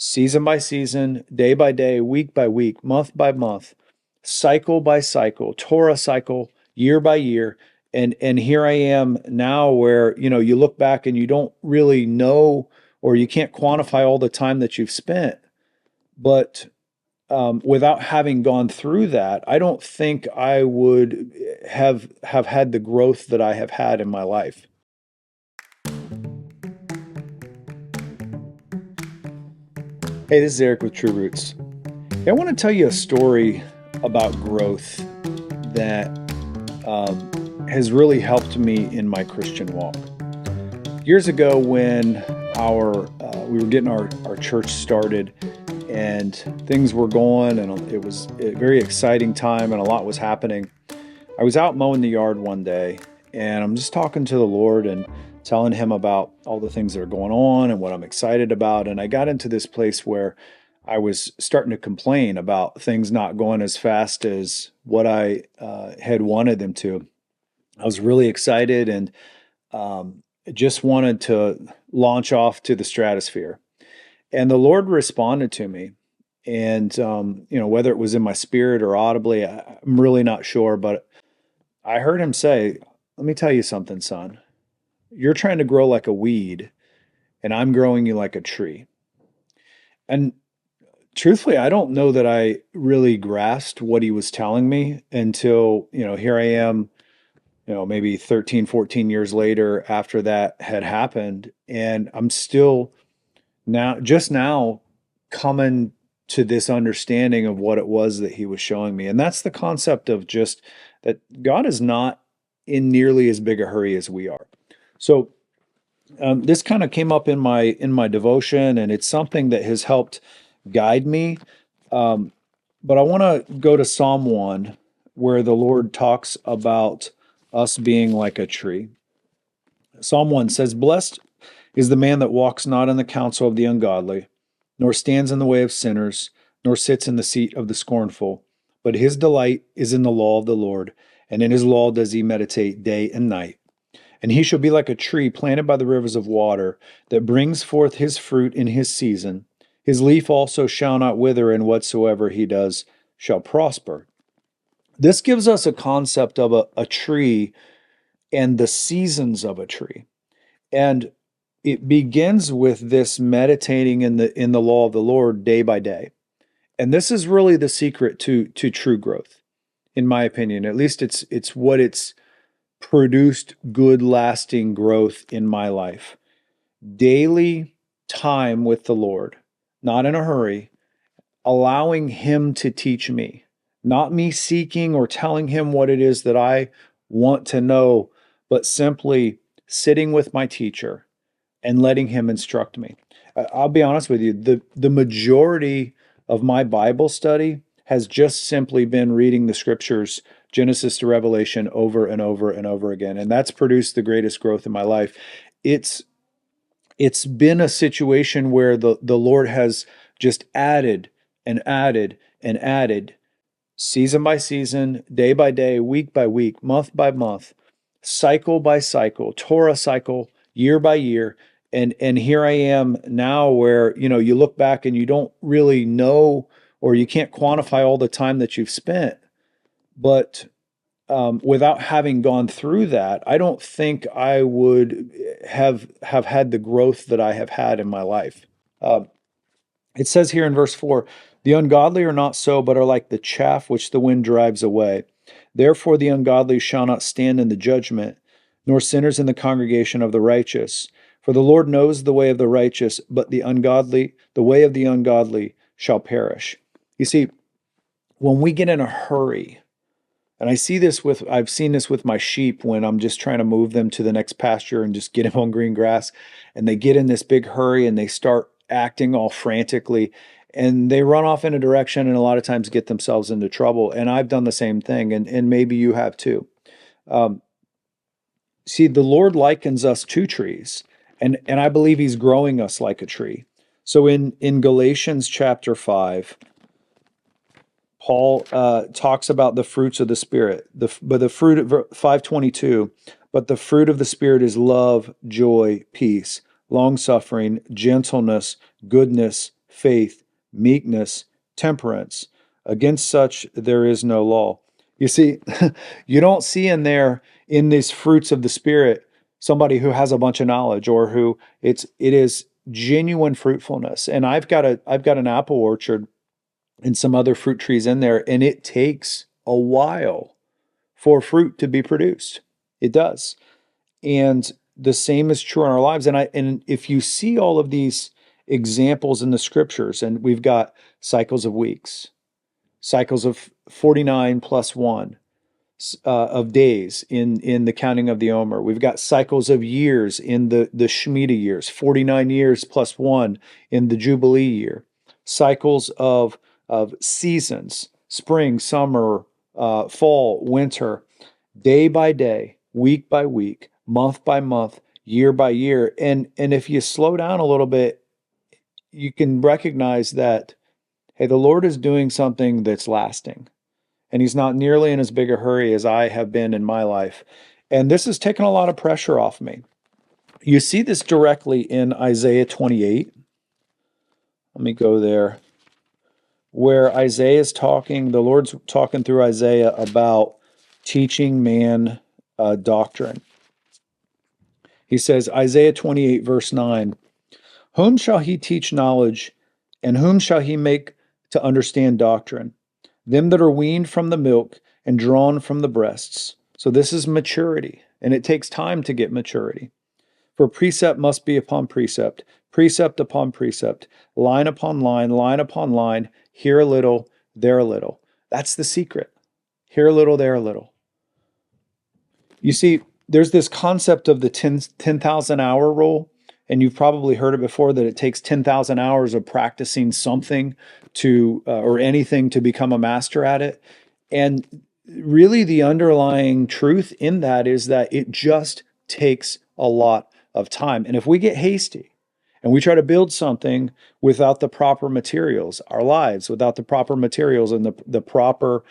season by season, day by day, week by week, month by month, cycle by cycle, Torah cycle, year by year. And here I am now where, you look back and you don't really know, or you can't quantify all the time that you've spent. But without having gone through that, I don't think I would have had the growth that I have had in my life. Hey, this is Eric with True Roots. Hey, I want to tell you a story about growth that has really helped me in my Christian walk. Years ago, when we were getting our church started and things were going, and it was a very exciting time, and a lot was happening. I was out mowing the yard one day, and I'm just talking to the Lord and telling him about all the things that are going on and what I'm excited about. And I got into this place where I was starting to complain about things not going as fast as what I had wanted them to. I was really excited and just wanted to launch off to the stratosphere. And the Lord responded to me. And, whether it was in my spirit or audibly, I'm really not sure, but I heard him say, "Let me tell you something, son. You're trying to grow like a weed, and I'm growing you like a tree." And truthfully, I don't know that I really grasped what he was telling me until, here I am, maybe 13, 14 years later after that had happened. And I'm still just now coming to this understanding of what it was that he was showing me. And that's the concept of just that God is not in nearly as big a hurry as we are. So this kind of came up in my devotion, and it's something that has helped guide me. But I want to go to Psalm 1, where the Lord talks about us being like a tree. Psalm 1 says, "Blessed is the man that walks not in the counsel of the ungodly, nor stands in the way of sinners, nor sits in the seat of the scornful. But his delight is in the law of the Lord, and in his law does he meditate day and night. And he shall be like a tree planted by the rivers of water, that brings forth his fruit in his season. His leaf also shall not wither, and whatsoever he does shall prosper." This gives us a concept of a tree and the seasons of a tree. And it begins with this meditating in the law of the Lord day by day. And this is really the secret to true growth, in my opinion. At least it's what it's produced good, lasting growth in my life. Daily time with the Lord, not in a hurry, allowing him to teach me, not me seeking or telling him what it is that I want to know, but simply sitting with my teacher and letting him instruct me. I'll be honest with you, the majority of my Bible study has just simply been reading the scriptures, Genesis to Revelation, over and over and over again. And that's produced the greatest growth in my life. It's been a situation where the Lord has just added and added and added, season by season, day by day, week by week, month by month, cycle by cycle, Torah cycle, year by year. And here I am now where, you look back and you don't really know, or you can't quantify all the time that you've spent. But without having gone through that, I don't think I would have had the growth that I have had in my life. It says here in verse 4, "The ungodly are not so, but are like the chaff which the wind drives away. Therefore the ungodly shall not stand in the judgment, nor sinners in the congregation of the righteous. For the Lord knows the way of the righteous, but the way of the ungodly shall perish." You see, when we get in a hurry, and I've seen this with my sheep when I'm just trying to move them to the next pasture and just get them on green grass, and they get in this big hurry and they start acting all frantically, and they run off in a direction and a lot of times get themselves into trouble. And I've done the same thing, and maybe you have too. See, the Lord likens us to trees, and I believe he's growing us like a tree. So in Galatians chapter 5, Paul talks about the fruits of the Spirit. But the fruit of 5:22, but the fruit of the Spirit is love, joy, peace, long-suffering, gentleness, goodness, faith, meekness, temperance. Against such there is no law. You see, you don't see in there in these fruits of the Spirit somebody who has a bunch of knowledge or who it is genuine fruitfulness. And I've got an apple orchard and some other fruit trees in there, and it takes a while for fruit to be produced. It does. And the same is true in our lives. And if you see all of these examples in the scriptures, and we've got cycles of weeks, cycles of 49 plus 1 of days in the counting of the Omer. We've got cycles of years in the Shemitah years, 49 years plus 1 in the Jubilee year. Cycles of seasons, spring, summer, fall, winter, day by day, week by week, month by month, year by year. And if you slow down a little bit, you can recognize that, hey, the Lord is doing something that's lasting. And he's not nearly in as big a hurry as I have been in my life. And this has taken a lot of pressure off me. You see this directly in Isaiah 28. Let me go there. Where Isaiah is talking, the Lord's talking through Isaiah about teaching man doctrine. He says, Isaiah 28, verse 9, whom shall he teach knowledge, and whom shall he make to understand doctrine? Them that are weaned from the milk and drawn from the breasts. So this is maturity, and it takes time to get maturity. For precept must be upon precept, precept upon precept, line upon line upon line, here a little, there a little. That's the secret. Here a little, there a little. You see, there's this concept of the 10,000 hour rule, and you've probably heard it before, that it takes 10,000 hours of practicing something or anything to become a master at it. And really the underlying truth in that is that it just takes a lot of time. And if we get hasty and we try to build something without the proper materials, our lives without the proper materials and the proper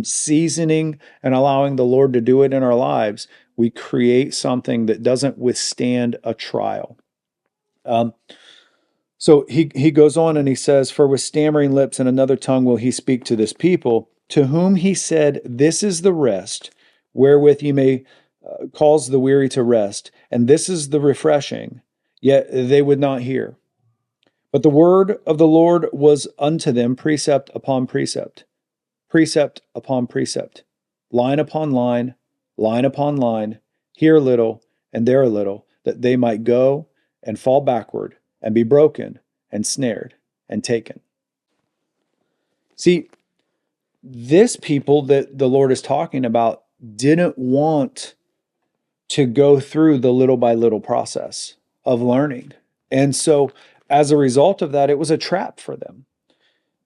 seasoning and allowing the Lord to do it in our lives, we create something that doesn't withstand a trial. So he goes on and he says, for with stammering lips and another tongue will he speak to this people, to whom he said, this is the rest, wherewith ye may cause the weary to rest, and this is the refreshing, yet they would not hear. But the word of the Lord was unto them precept upon precept, precept upon precept, line upon line upon line, here a little and there a little, that they might go and fall backward and be broken and snared and taken. See, this people that the Lord is talking about didn't want to go through the little by little process of learning. And so as a result of that, it was a trap for them.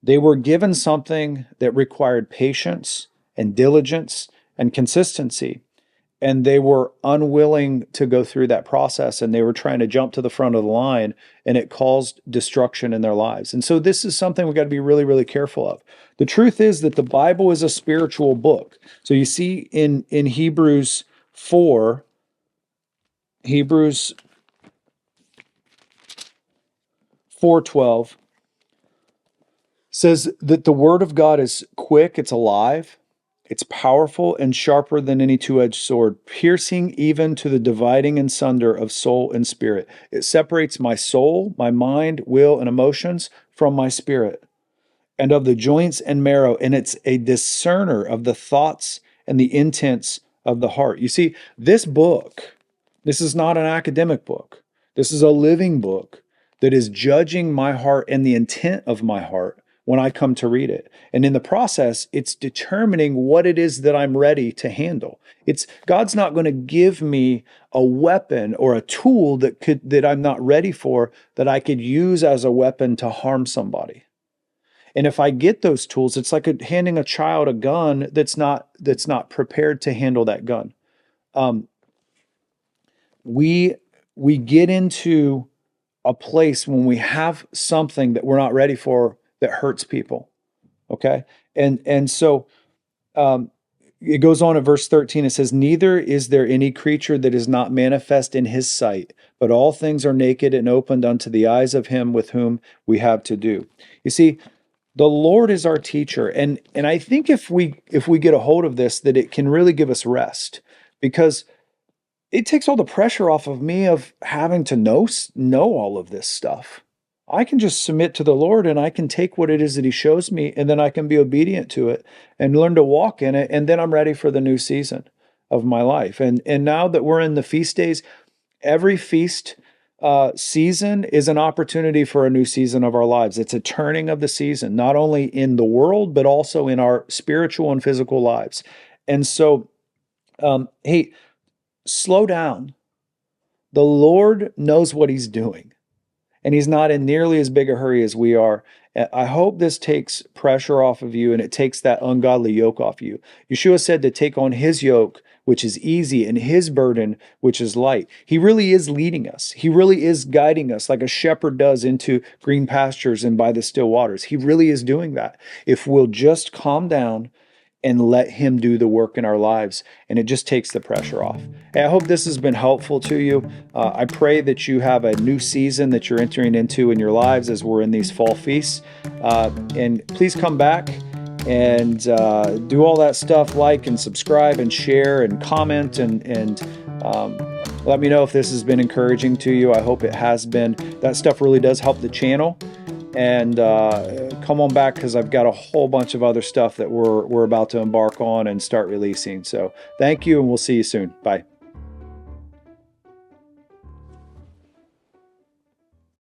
They were given something that required patience and diligence and consistency, and they were unwilling to go through that process, and they were trying to jump to the front of the line, and it caused destruction in their lives. And so this is something we've got to be really, really careful of. The truth is that the Bible is a spiritual book. So you see in Hebrews 4, Hebrews 4:12 says that the word of God is quick, it's alive, it's powerful and sharper than any two-edged sword, piercing even to the dividing and sunder of soul and spirit. It separates my soul, my mind, will, and emotions from my spirit, and of the joints and marrow, and it's a discerner of the thoughts and the intents of the heart. You see, this book, this is not an academic book. This is a living book that is judging my heart and the intent of my heart when I come to read it. And in the process, it's determining what it is that I'm ready to handle. God's not going to give me a weapon or a tool that I'm not ready for, that I could use as a weapon to harm somebody. And if I get those tools, it's like handing a child a gun that's not prepared to handle that gun. We get into a place when we have something that we're not ready for that hurts people. Okay, and so it goes on in verse 13. It says, "Neither is there any creature that is not manifest in his sight, but all things are naked and opened unto the eyes of him with whom we have to do." You see, the Lord is our teacher, and I think if we get a hold of this, that it can really give us rest, because it takes all the pressure off of me of having to know all of this stuff. I can just submit to the Lord, and I can take what it is that He shows me, and then I can be obedient to it and learn to walk in it, and then I'm ready for the new season of my life. And now that we're in the feast days, every feast season is an opportunity for a new season of our lives. It's a turning of the season, not only in the world, but also in our spiritual and physical lives. And so, hey, slow down. The Lord knows what He's doing, and He's not in nearly as big a hurry as we are. I hope this takes pressure off of you, and it takes that ungodly yoke off you. Yeshua said to take on His yoke, which is easy, and His burden, which is light. He really is leading us. He really is guiding us like a shepherd does into green pastures and by the still waters. He really is doing that. If we'll just calm down and let Him do the work in our lives, and it just takes the pressure off. Hey, I hope this has been helpful to you. I pray that you have a new season that you're entering into in your lives as we're in these fall feasts. And please come back and do all that stuff, like and subscribe and share and comment, and let me know if this has been encouraging to you. I hope it has been. That stuff really does help the channel. And come on back, because I've got a whole bunch of other stuff that we're about to embark on and start releasing. So thank you, and we'll see you soon. Bye.